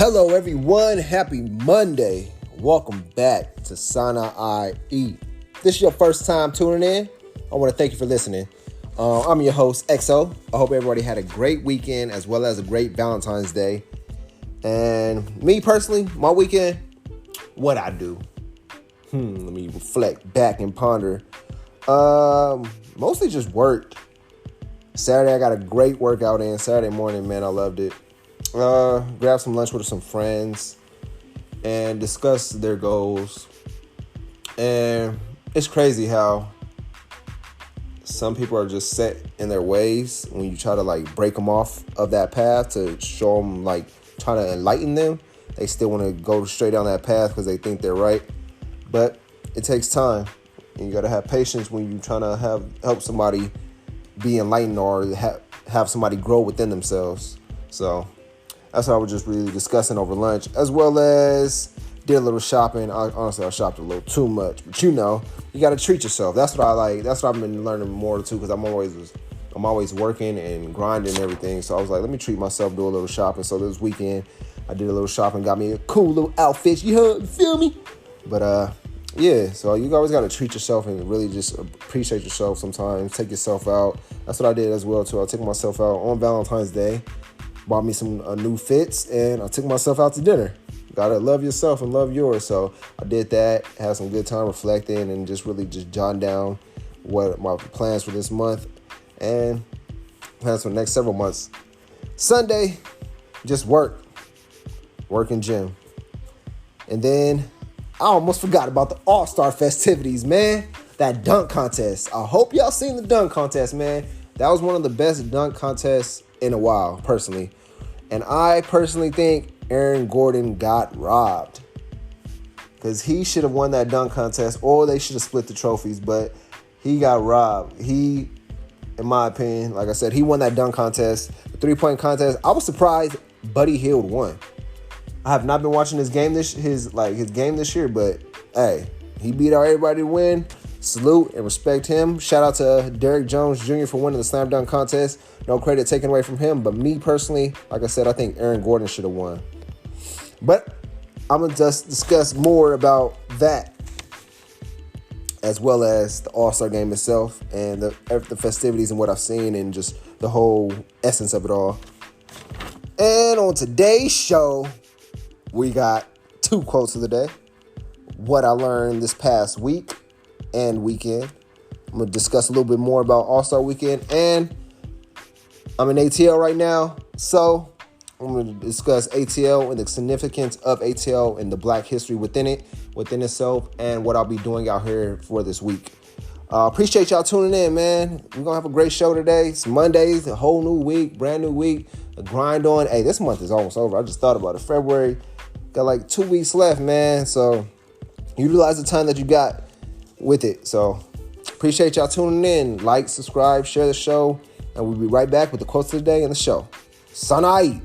Hello, everyone. Happy Monday. Welcome back to Sana I Eat. If this is your first time tuning in, I want to thank you for listening. I'm your host, XO. I hope everybody had a great weekend as well as a great Valentine's Day. And me personally, my weekend, what I do? Let me reflect back and ponder. Mostly just worked. Saturday, I got a great workout in. Saturday morning, man, I loved it. Grab some lunch with some friends and discuss their goals. And it's crazy how some people are just set in their ways when you try to break them off of that path to show them, try to enlighten them. They still want to go straight down that path because they think they're right. But it takes time. And you got to have patience when you're trying to help somebody be enlightened or have somebody grow within themselves. So that's what I was just really discussing over lunch, as well as did a little shopping. Honestly, I shopped a little too much, but you got to treat yourself. That's what I like. That's what I've been learning more too, because I'm always working and grinding and everything. So I was like, let me treat myself, do a little shopping. So this weekend, I did a little shopping, got me a cool little outfit. You feel me? But yeah, so you always got to treat yourself and really just appreciate yourself sometimes. Take yourself out. That's what I did as well too. I took myself out on Valentine's Day. Bought me some new fits, and I took myself out to dinner. Gotta love yourself and love yours. So I did that, had some good time reflecting, and just really just jotting down what my plans for this month and plans for the next several months. Sunday, just work and gym. And then I almost forgot about the All-Star festivities, man. That dunk contest. I hope y'all seen the dunk contest, man. That was one of the best dunk contests in a while, personally. And I personally think Aaron Gordon got robbed, because he should have won that dunk contest, or they should have split the trophies, but he got robbed. He, in my opinion, like I said, he won that dunk contest, the three-point contest. I was surprised Buddy Hield won. I have not been watching his game this year, but hey, he beat out everybody to win. Salute and respect him. Shout out to Derrick Jones Jr. for winning the slam dunk contest. No credit taken away from him. But me personally, like I said, I think Aaron Gordon should have won. But I'm going to just discuss more about that, as well as the All-Star game itself and the festivities and what I've seen and just the whole essence of it all. And on today's show, we got 2 quotes of the day. What I learned this past week and weekend. I'm going to discuss a little bit more about All-Star Weekend, and I'm in ATL right now, so I'm going to discuss ATL and the significance of ATL and the Black history within itself, and what I'll be doing out here for this week. Appreciate y'all tuning in, man. We're going to have a great show today. It's Mondays, a whole new week, brand new week, a grind on. Hey, this month is almost over. I just thought about it. February, got 2 weeks left, man, so utilize the time that you got with it. So appreciate y'all tuning in. Like, subscribe, share the show, and we'll be right back with the quotes of the day and the show. Sana I Eat.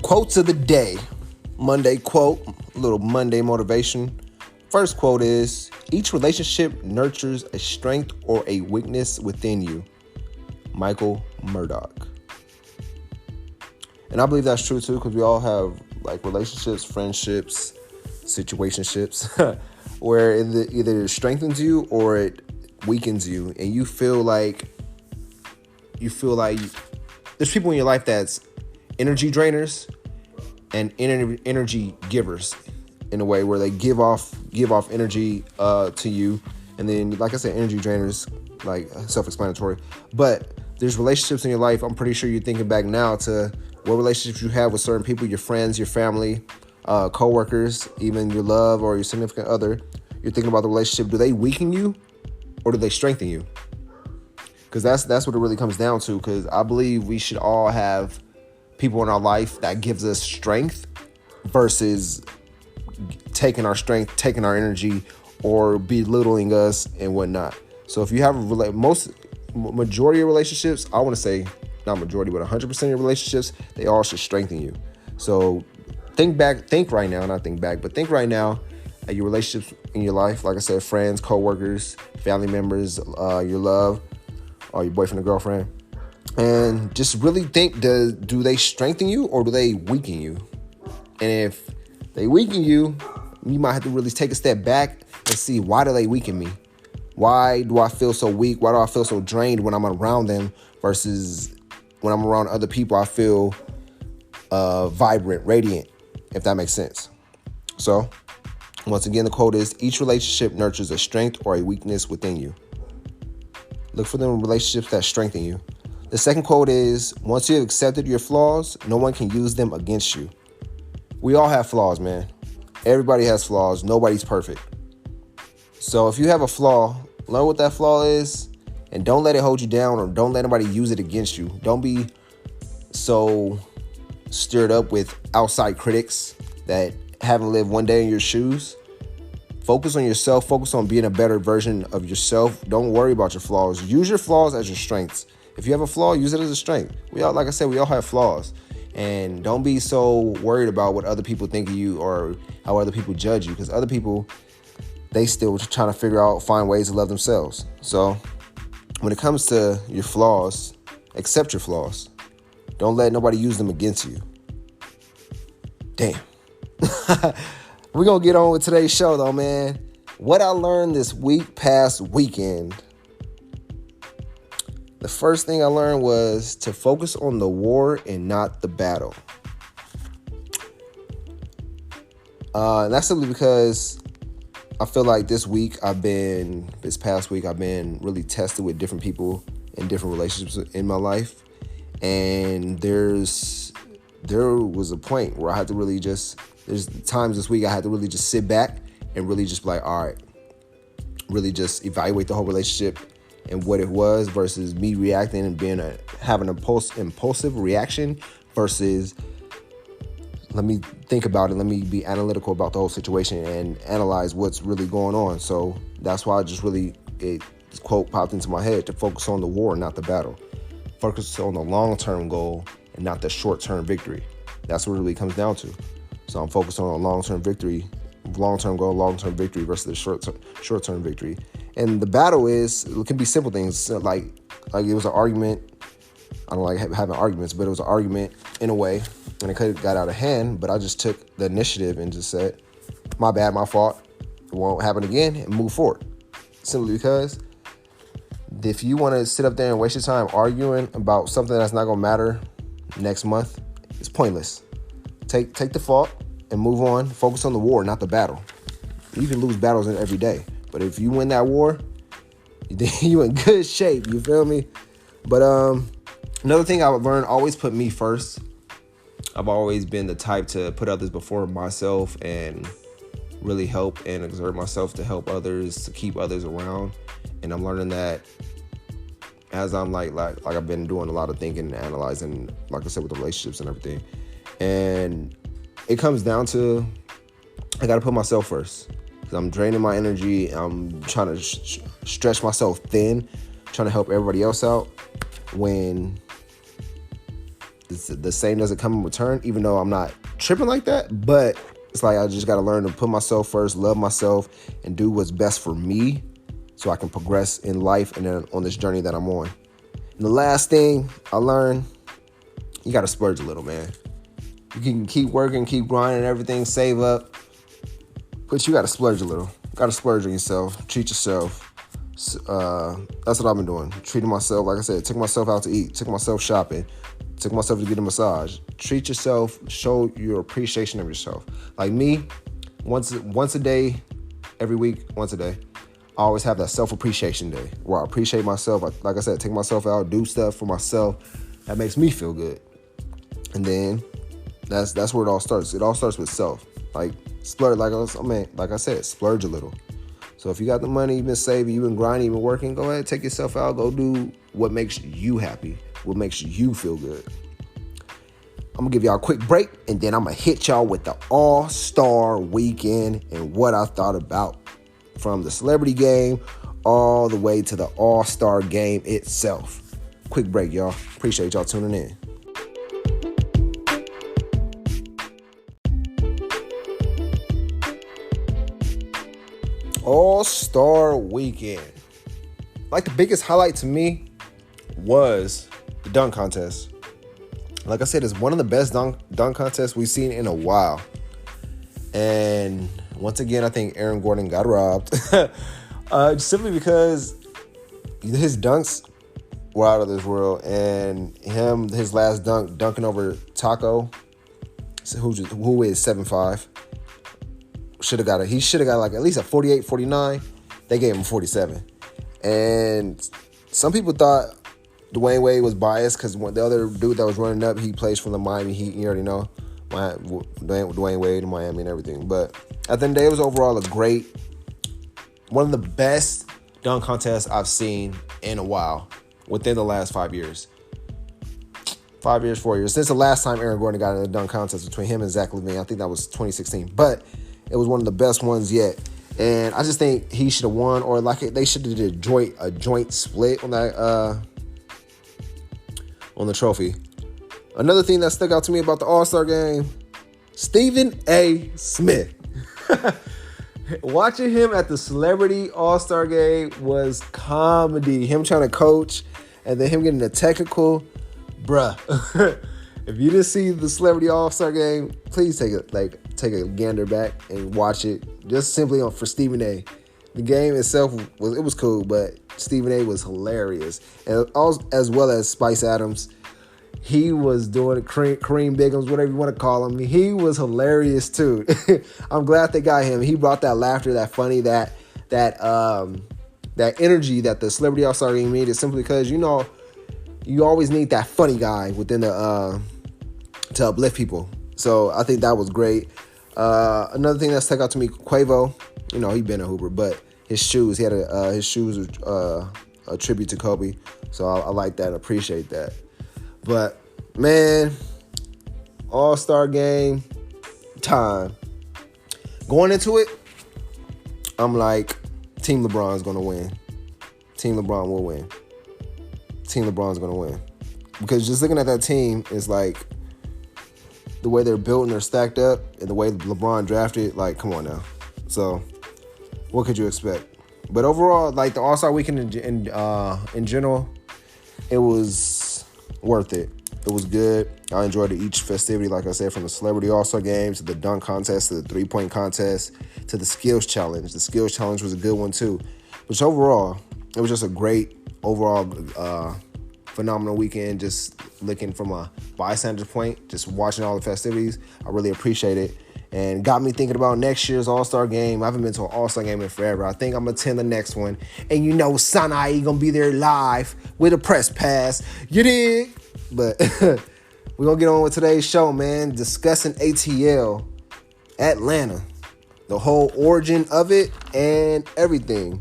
Quotes of the day. Monday quote, a little Monday motivation. First quote is, each relationship nurtures a strength or a weakness within you. Michael Murdoch. And I believe that's true too, because we all have relationships, friendships, situationships, where it either strengthens you or it weakens you, and you feel like there's people in your life that's energy drainers and energy givers, in a way where they give off energy to you, and then, like I said, energy drainers, self-explanatory. But there's relationships in your life. I'm pretty sure you're thinking back now to what relationships you have with certain people, your friends, your family, co-workers, even your love or your significant other. You're thinking about the relationship. Do they weaken you or do they strengthen you? Because that's what it really comes down to, because I believe we should all have people in our life that gives us strength versus taking our strength, taking our energy, or belittling us and whatnot. So if you have majority of relationships, I want to say not majority, but 100% of your relationships, they all should strengthen you. So think right now, your relationships in your life. Like I said, friends, co-workers, family members, your love, or your boyfriend or girlfriend. And just really think, do they strengthen you or do they weaken you? And if they weaken you, you might have to really take a step back and see, why do they weaken me? Why do I feel so weak? Why do I feel so drained when I'm around them versus when I'm around other people? I feel vibrant, radiant, if that makes sense. So, once again, the quote is, each relationship nurtures a strength or a weakness within you. Look for the relationships that strengthen you. The second quote is, once you have accepted your flaws, no one can use them against you. We all have flaws, man. Everybody has flaws. Nobody's perfect. So if you have a flaw, learn what that flaw is and don't let it hold you down, or don't let anybody use it against you. Don't be so stirred up with outside critics that haven't lived one day in your shoes. Focus on yourself. Focus on being a better version of yourself. Don't worry about your flaws. Use your flaws as your strengths. If you have a flaw, use it as a strength. Like I said, we all have flaws. And don't be so worried about what other people think of you or how other people judge you, because other people, they still trying to find ways to love themselves. So when it comes to your flaws, accept your flaws. Don't let nobody use them against you. Damn. We're going to get on with today's show, though, man. What I learned this past weekend. The first thing I learned was to focus on the war and not the battle. And that's simply because I feel like this past week, I've been really tested with different people in different relationships in my life. And there was a point where I had to really there's times this week I had to really just sit back and really just be like, all right, really just evaluate the whole relationship and what it was versus me reacting and having an impulsive reaction versus let me think about it. Let me be analytical about the whole situation and analyze what's really going on. So that's why this quote popped into my head, to focus on the war, not the battle. Focus on the long-term goal and not the short-term victory. That's what it really comes down to. So I'm focused on a long-term goal, long-term victory versus the short-term victory. And the battle it can be simple things like it was an argument. I don't like having arguments, but it was an argument in a way, and it could have got out of hand. But I just took the initiative and just said, "My bad, my fault. It won't happen again," and move forward. Simply because if you want to sit up there and waste your time arguing about something that's not gonna matter next month, it's pointless. Take the fault and move on. Focus on the war, not the battle. You can lose battles every day, but if you win that war, you in good shape. You feel me? But another thing I've learned, always put me first. I've always been the type to put others before myself and really help and exert myself to help others, to keep others around. And I'm learning that as I'm like I've been doing a lot of thinking and analyzing, like I said, with the relationships and everything. And it comes down to, I got to put myself first, because I'm draining my energy. I'm trying to stretch myself thin, trying to help everybody else out when the same doesn't come in return, even though I'm not tripping like that. But it's like I just got to learn to put myself first, love myself, and do what's best for me so I can progress in life and then on this journey that I'm on. And the last thing I learned, you got to splurge a little, man. You can keep working, keep grinding, everything, save up, but you got to splurge a little. Got to splurge on yourself, treat yourself. That's what I've been doing. Treating myself, like I said, took myself out to eat, took myself shopping, took myself to get a massage. Treat yourself, show your appreciation of yourself. Like me, once a day, every week, once a day, I always have that self-appreciation day where I appreciate myself. Like I said, take myself out, do stuff for myself that makes me feel good. And then that's where it all starts. It all starts with self. Like splurge, like I said, splurge a little. So if you got the money, you've been saving, you've been grinding, you've been working, go ahead, take yourself out, go do what makes you happy, what makes you feel good. I'm gonna give y'all a quick break, and then I'm gonna hit y'all with the All-Star Weekend and what I thought about, from the celebrity game all the way to the All-Star game itself. Quick break, y'all. Appreciate y'all tuning in. All-Star Weekend. Like, the biggest highlight to me was the dunk contest. Like I said, it's one of the best dunk contests we've seen in a while. And once again, I think Aaron Gordon got robbed. Simply because his dunks were out of this world. And his last dunking over Taco, who is 7'5", he should have got like at least a 48, 49. They gave him 47. And some people thought Dwayne Wade was biased because the other dude that was running up, he plays for the Miami Heat. You already know. Dwayne Wade in Miami and everything. But at the end of the day, it was overall one of the best dunk contests I've seen in a while within the last 5 years. 4 years. Since the last time Aaron Gordon got in a dunk contest between him and Zach LaVine. I think that was 2016. But it was one of the best ones yet. And I just think he should have won, or like they should have did a joint split on that on the trophy. Another thing that stuck out to me about the All-Star game, Stephen A. Smith. Watching him at the Celebrity All-Star game was comedy. Him trying to coach and then him getting a technical. Bruh. If you didn't see the Celebrity All-Star game, please take a gander back and watch it. Just simply for Stephen A. The game itself was cool, but Stephen A. was hilarious. And as well as Spice Adams. He was doing Kareem Biggums, whatever you want to call him. He was hilarious too. I'm glad they got him. He brought that laughter, that funny, that energy that the Celebrity All-Star game needed. Simply because you always need that funny guy within the to uplift people. So I think that was great. Another thing that stuck out to me, Quavo. He been a hooper, but his shoes. He had his shoes were a tribute to Kobe. So I like that. Appreciate that. But, man, All-Star game time. Going into it, I'm like, Team LeBron's going to win. Team LeBron will win. Team LeBron's going to win. Because just looking at that team is like the way they're built and they're stacked up and the way LeBron drafted, like, come on now. So, what could you expect? But overall, like, the All-Star weekend in general, it was worth it. It was good. I enjoyed each festivity, like I said, from the Celebrity All-Star Game to the dunk contest to the three-point contest to the skills challenge. The skills challenge was a good one too. Which overall, it was just a great overall phenomenal weekend. Just looking from a bystander point, just watching all the festivities. I really appreciate it. And got me thinking about next year's All-Star game. I haven't been to an All-Star game in forever. I think I'm going to attend the next one. And Sanai going to be there live with a press pass. You dig? But we're going to get on with today's show, man. Discussing ATL, Atlanta. The whole origin of it and everything.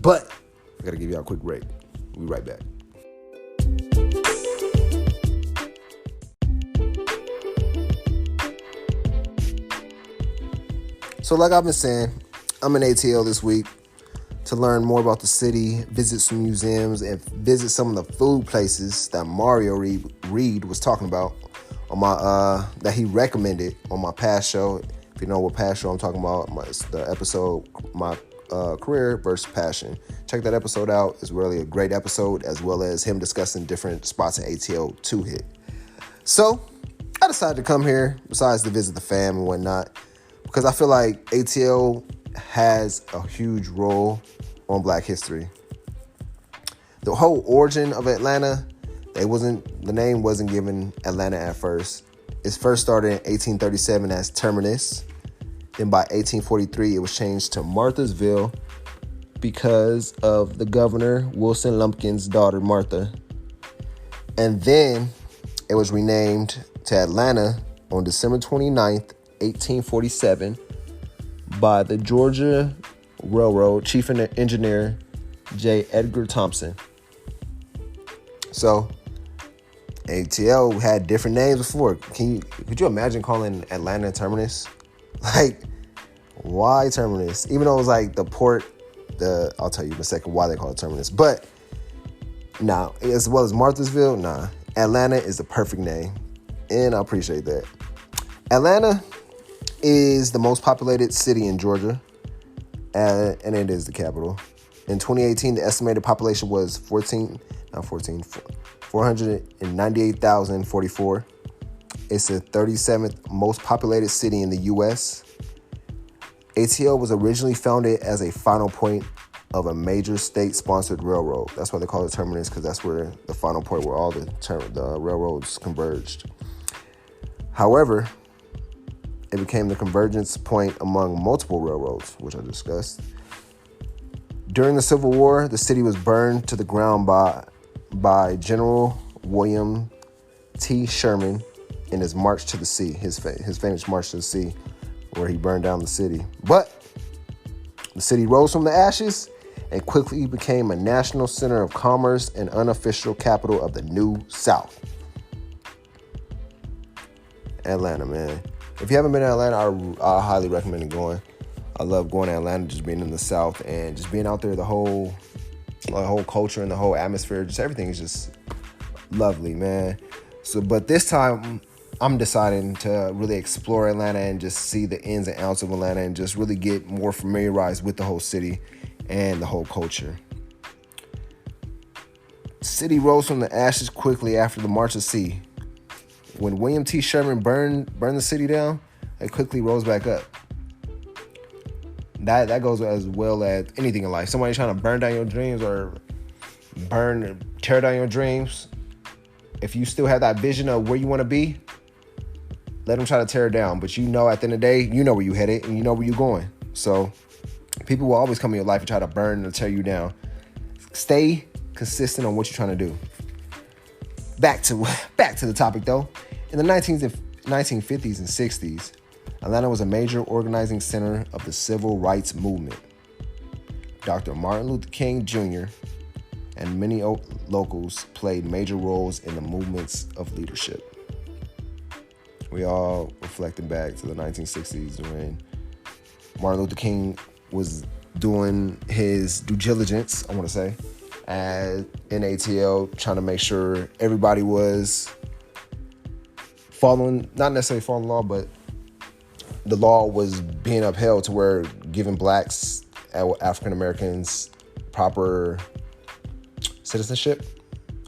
But I got to give y'all a quick break. We'll be right back. So like I've been saying, I'm in ATL this week to learn more about the city, visit some museums, and visit some of the food places that Mario Reed was talking about on my that he recommended on my past show. If you know what past show I'm talking about, the episode, my career versus passion. Check that episode out. It's really a great episode, as well as him discussing different spots in ATL to hit. So I decided to come here, besides to visit the fam and whatnot, because I feel like ATL has a huge role on Black history. The whole origin of Atlanta, the name wasn't given Atlanta at first. It first started in 1837 as Terminus. Then by 1843, it was changed to Marthasville because of the governor, Wilson Lumpkin's daughter, Martha. And then it was renamed to Atlanta on December 29th, 1847 by the Georgia Railroad Chief Engineer J. Edgar Thompson. So ATL had different names before. Could you imagine calling Atlanta Terminus? Like, why Terminus? Even though it was like the port, I'll tell you in a second why they call it Terminus. But nah, as well as Marthasville, nah. Atlanta is the perfect name. And I appreciate that. Atlanta is the most populated city in Georgia. and it is the capital. In 2018, the estimated population was 498,044. It's the 37th most populated city in the U.S. ATL was originally founded as a final point of a major state-sponsored railroad. That's why they call it terminus, because that's where the final point where all the railroads converged. However, it became the convergence point among multiple railroads, which I discussed. During the Civil War, the city was burned to the ground by General William T. Sherman in his march to the sea, his famous march to the sea, where he burned down the city. But the city rose from the ashes and quickly became a national center of commerce and unofficial capital of the New South. Atlanta, man. If you haven't been to Atlanta, I highly recommend going. I love going to Atlanta, just being in the South and just being out there. The whole culture and the whole atmosphere, just everything is just lovely, man. So, but this time, I'm deciding to really explore Atlanta and just see the ins and outs of Atlanta and just really get more familiarized with the whole city and the whole culture. The city rose from the ashes quickly after the March of Sea. When William T. Sherman burned the city down, it quickly rose back up. That goes as well as anything in life. Somebody trying to burn down your dreams or tear down your dreams. If you still have that vision of where you want to be, let them try to tear it down. But you know, at the end of the day, you know where you headed and you know where you're going. So people will always come in your life and try to burn and tear you down. Stay consistent on what you're trying to do. Back to the topic though. In the 1950s and 60s, Atlanta was a major organizing center of the civil rights movement. Dr. Martin Luther King Jr. and many locals played major roles in the movements of leadership. We all reflecting back to the 1960s when Martin Luther King was doing his due diligence, I want to say, in ATL, trying to make sure everybody was not necessarily following law, but the law was being upheld to where giving blacks, African Americans, proper citizenship,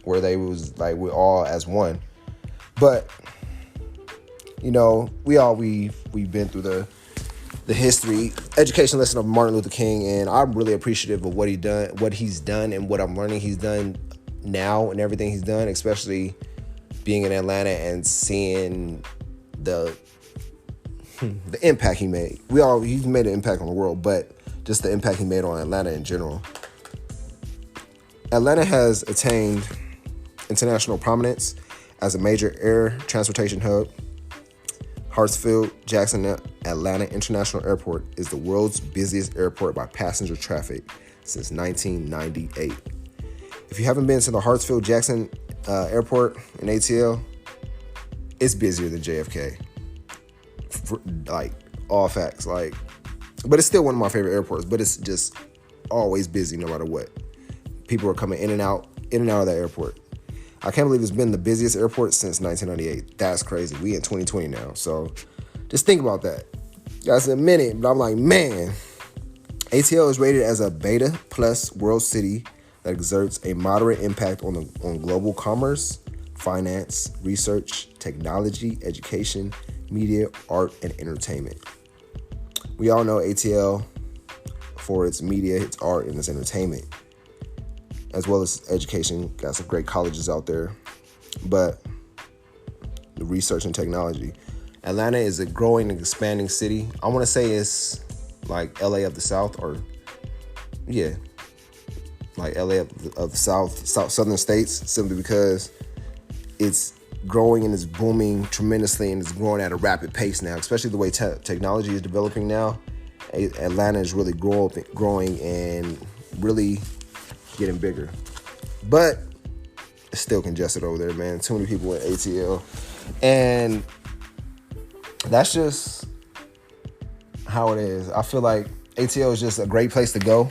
where they was like we're all as one. But you know, we've been through the history education lesson of Martin Luther King, and I'm really appreciative of what he's done, and what I'm learning he's done now, and everything he's done, especially being in Atlanta and seeing the impact he made. He's made an impact on the world, but just the impact he made on Atlanta in general. Atlanta has attained international prominence as a major air transportation hub. Hartsfield-Jackson Atlanta International Airport is the world's busiest airport by passenger traffic since 1998. If you haven't been to the Hartsfield-Jackson Airport in ATL, it's busier than JFK. Like, all facts. Like, but it's still one of my favorite airports, but it's just always busy no matter what. People are coming in and out of that airport. I can't believe it's been the busiest airport since 1998. That's crazy. We in 2020 now. So just think about that. That's a minute, but I'm like, man, ATL is rated as a Beta Plus world city that exerts a moderate impact on global commerce, finance, research, technology, education, media, art, and entertainment. We all know ATL for its media, its art, and its entertainment, as well as education. Got some great colleges out there, but the research and technology. Atlanta is a growing and expanding city. I want to say it's like LA of the South, or yeah, like LA of the southern states, simply because it's growing and it's booming tremendously, and it's growing at a rapid pace now, especially the way technology is developing now. Atlanta is really growing and really getting bigger, but it's still congested over there, man. Too many people in ATL, and that's just how it is. I feel like ATL is just a great place to go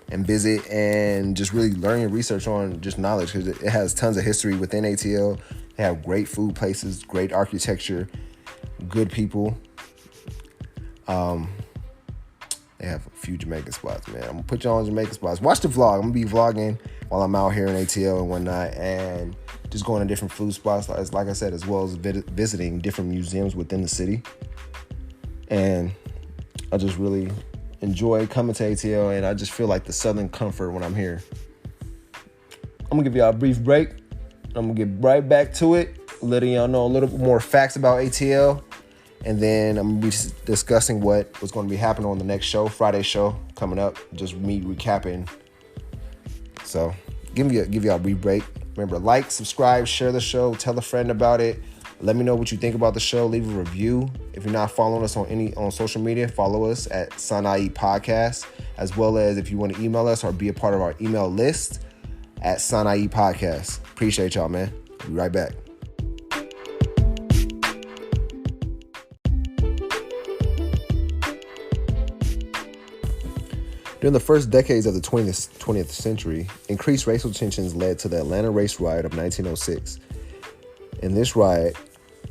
and visit and just really learn and research on just knowledge, because it has tons of history within ATL. They have great food places, great architecture, good people. They They have a few Jamaican spots, man. I'm going to put you on Jamaican spots. Watch the vlog. I'm going to be vlogging while I'm out here in ATL and whatnot, and just going to different food spots, like I said, as well as visiting different museums within the city. And I just really enjoy coming to ATL, and I just feel like the Southern comfort when I'm here. I'm going to give y'all a brief break. I'm going to get right back to it, letting y'all know a little bit more facts about ATL. And then I'm going to be discussing what was going to be happening on the next show, Friday show coming up. Just me recapping. So give y'all a brief break. Remember, like, subscribe, share the show, tell a friend about it. Let me know what you think about the show. Leave a review. If you're not following us on social media, follow us at Sana'i Podcast, as well as if you want to email us or be a part of our email list at Sana'i Podcast. Appreciate y'all, man. I'll be right back. During the first decades of the 20th century, increased racial tensions led to the Atlanta race riot of 1906. In this riot,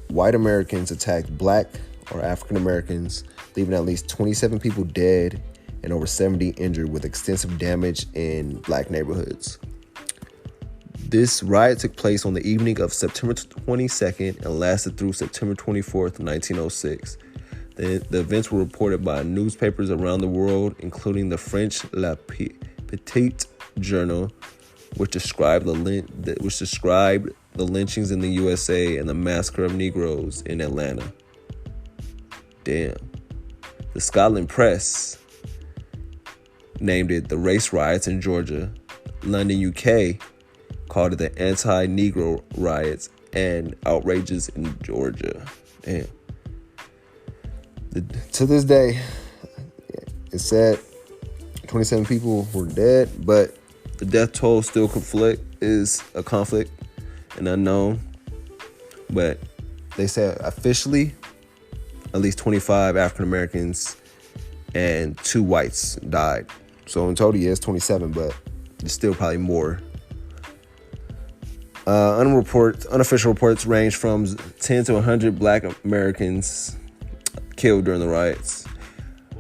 white Americans attacked black or African Americans, leaving at least 27 people dead and over 70 injured with extensive damage in black neighborhoods. This riot took place on the evening of September 22nd and lasted through September 24th, 1906. The events were reported by newspapers around the world, including the French La Petite Journal, which described the lynchings in the USA and the massacre of Negroes in Atlanta. Damn. The Scotland Press named it the race riots in Georgia. London, UK called it the anti-Negro riots and outrages in Georgia. Damn. To this day, it's said 27 people were dead, but the death toll still is a conflict and unknown. But they said officially, at least 25 African Americans and 2 whites died. So in total, it's 27, but there's still probably more. Unofficial reports range from 10 to 100 black Americans killed during the riots.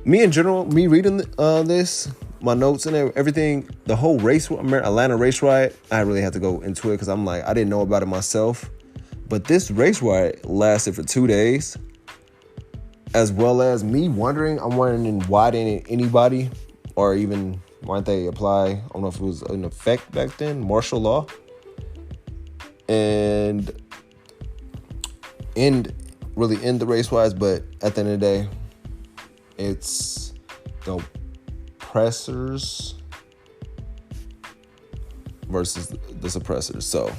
Me in general, reading this, my notes and everything, the whole Atlanta race riot, I really had to go into it because I'm like, I didn't know about it myself. But this race riot lasted for 2 days, as well as me wondering why didn't anybody, or even why didn't they apply, I don't know if it was in effect back then, martial law, and end the race riots. But at the end of the day, it's the oppressors versus the suppressors. So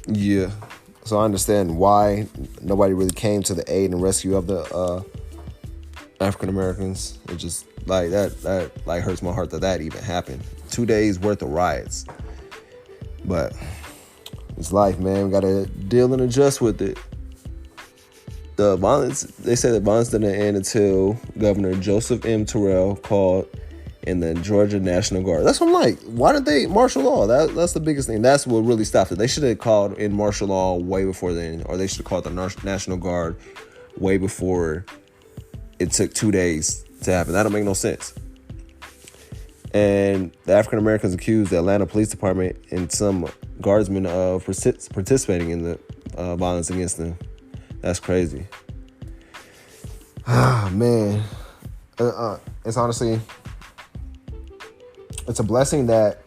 yeah, so I understand why nobody really came to the aid and rescue of the African Americans. It just like that like hurts my heart that even happened. 2 days worth of riots, but it's life, man. We gotta deal and adjust with it. The violence, they say that violence didn't end until Governor Joseph M. Terrell called in the Georgia National Guard. That's what I'm like. Why did they martial law? That's the biggest thing. That's what really stopped it. They should have called in martial law way before then, or they should have called the National Guard way before it took 2 days to happen. That don't make no sense. And the African Americans accused the Atlanta Police Department and some guardsmen of participating in the violence against them. That's crazy. Ah, man. It's honestly, it's a blessing that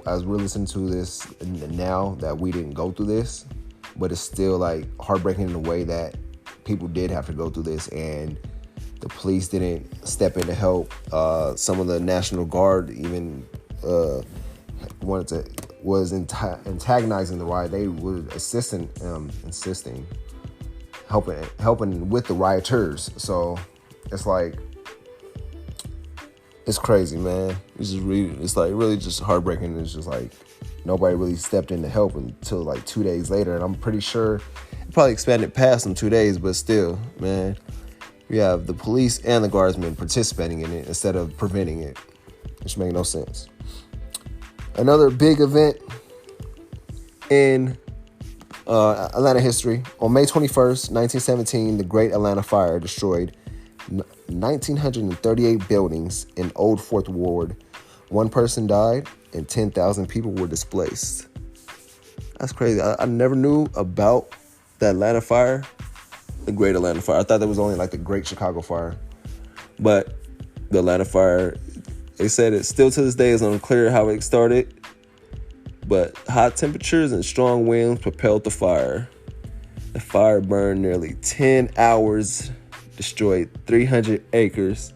as we're listening to this now, that we didn't go through this, but it's still like heartbreaking in a way that people did have to go through this, and the police didn't step in to help. Some of the National Guard even was antagonizing the riot. They were helping with the rioters. So it's like, it's crazy, man. It's like really just heartbreaking. It's just like nobody really stepped in to help until like 2 days later. And I'm pretty sure it probably expanded past them 2 days, but still, man, you have the police and the guardsmen participating in it instead of preventing it, which makes no sense. Another big event in Atlanta history. On May 21st, 1917, the Great Atlanta Fire destroyed 1,938 buildings in Old Fourth Ward. One person died and 10,000 people were displaced. That's crazy. I never knew about the Atlanta fire, the Great Atlanta Fire. I thought that was only like the Great Chicago Fire. But the Atlanta fire, they said it still to this day is unclear how it started. But hot temperatures and strong winds propelled the fire. The fire burned nearly 10 hours, destroyed 300 acres,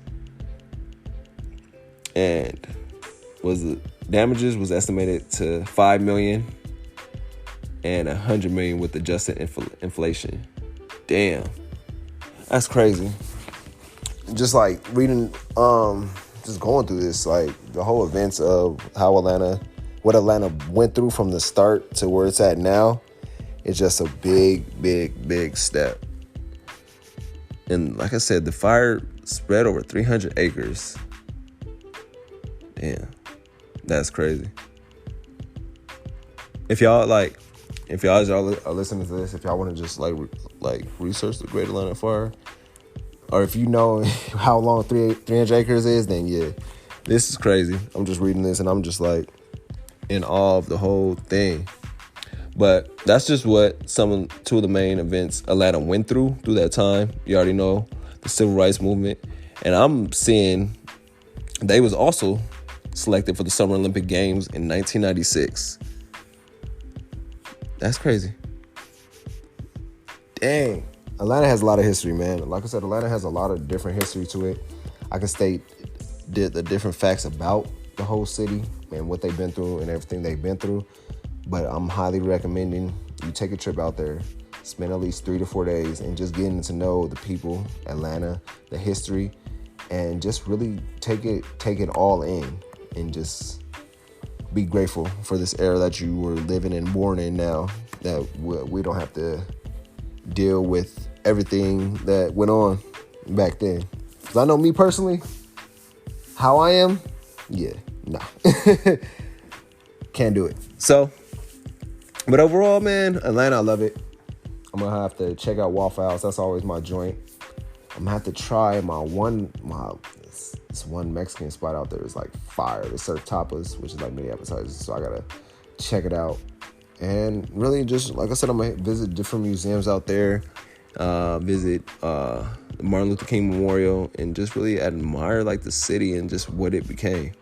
and damages was estimated to $5 million and $100 million with adjusted inflation. Damn, that's crazy. Just like reading, just going through this, like the whole events of what Atlanta went through from the start to where it's at now. It's just a big step. And like I said, the fire spread over 300 acres. Damn, that's crazy. If y'all are listening to this, if y'all want to just like research the Great Atlanta Fire, or if you know how long 300 acres is, then yeah, this is crazy. I'm just reading this and I'm just like in awe of the whole thing. But that's just what two of the main events Atlanta went through that time. You already know the Civil Rights Movement. And I'm seeing they was also selected for the Summer Olympic Games in 1996. That's crazy. Dang. Atlanta has a lot of history, man. Like I said, Atlanta has a lot of different history to it. I can state the different facts about the whole city and what they've been through and everything they've been through. But I'm highly recommending you take a trip out there, spend at least 3 to 4 days and just getting to know the people, Atlanta, the history, and just really take it all in and just be grateful for this era that you were living and born in now, that we don't have to deal with everything that went on back then. Because I know me personally, how I am, yeah, nah. Can't do it. So, but overall, man, Atlanta, I love it. I'm going to have to check out Waffle House. That's always my joint. I'm going to have to try this one Mexican spot out there is like fire. They serve tapas, which is like mini appetizers. So I got to check it out. And really just, like I said, I'm going to visit different museums out there. Visit the Martin Luther King Memorial and just really admire like the city and just what it became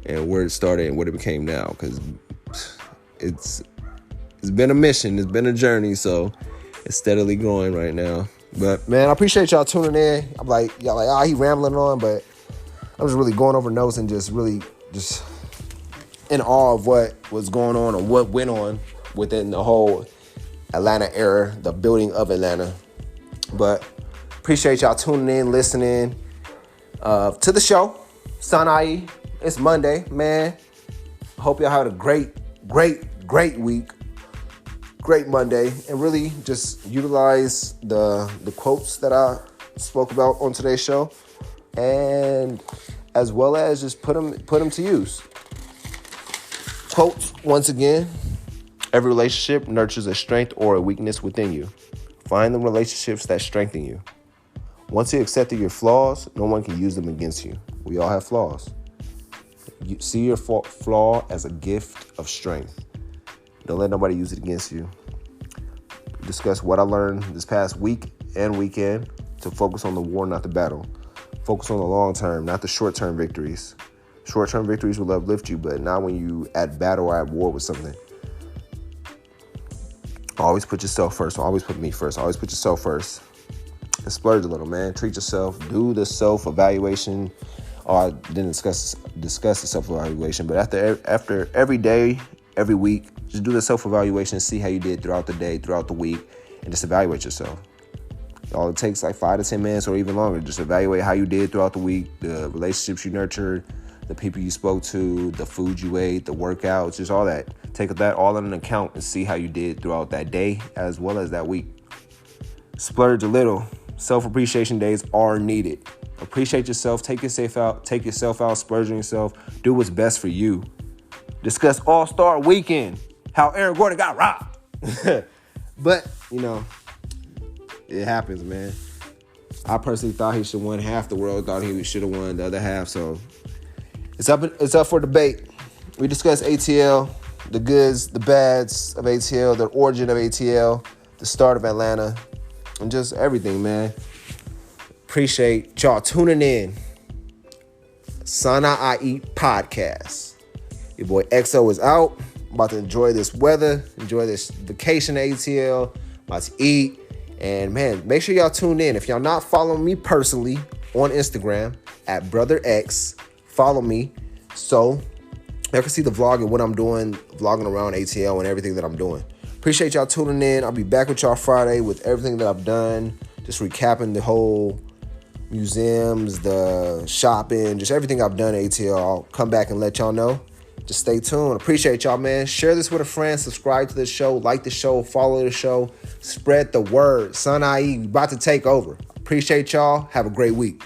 and where it started and what it became now. Because it's been a mission. It's been a journey. So it's steadily growing right now. But man, I appreciate y'all tuning in. I'm like, y'all like, he rambling on, but I'm just really going over notes and just really just in awe of what was going on or what went on within the whole Atlanta era, the building of Atlanta. But appreciate y'all tuning in, listening to the show. Sanai, it's Monday, man. Hope y'all had a great week. Great Monday, and really just utilize the quotes that I spoke about on today's show, and as well as just put them to use. Quotes once again: every relationship nurtures a strength or a weakness within you. Find the relationships that strengthen you. Once you accepted your flaws, no one can use them against you. We all have flaws. You see your flaw as a gift of strength. Don't let nobody use it against you. Discuss what I learned this past week and weekend to focus on the war, not the battle. Focus on the long term, not the short-term victories. Short-term victories will uplift you, but not when you at battle or at war with something. Always put yourself first. Always put me first. Always put yourself first. And splurge a little, man. Treat yourself. Do the self-evaluation. I didn't discuss the self-evaluation, but after every day, every week, just do the self-evaluation, see how you did throughout the day, throughout the week, and just evaluate yourself. All it takes like 5 to 10 minutes or even longer. Just evaluate how you did throughout the week, the relationships you nurtured, the people you spoke to, the food you ate, the workouts, just all that. Take that all in an account and see how you did throughout that day as well as that week. Splurge a little. Self-appreciation days are needed. Appreciate yourself. Take yourself out. Splurge on yourself. Do what's best for you. Discuss All-Star Weekend. How Aaron Gordon got robbed. But, it happens, man. I personally thought he should win half the world. Thought he should have won the other half. So it's up for debate. We discussed ATL, the goods, the bads of ATL, the origin of ATL, the start of Atlanta, and just everything, man. Appreciate y'all tuning in. Sana I Eat Podcast. Your boy XO is out. I'm about to enjoy this weather, enjoy this vacation at ATL. About to eat. And man, make sure y'all tune in. If y'all not following me personally on Instagram at BrotherX, follow me so y'all can see the vlog and what I'm doing, vlogging around ATL and everything that I'm doing. Appreciate y'all tuning in. I'll be back with y'all Friday with everything that I've done, just recapping the whole museums, the shopping, just everything I've done at ATL. I'll come back and let y'all know. Just stay tuned. Appreciate y'all, man. Share this with a friend. Subscribe to the show. Like the show. Follow the show. Spread the word. Son IE, about to take over. Appreciate y'all. Have a great week.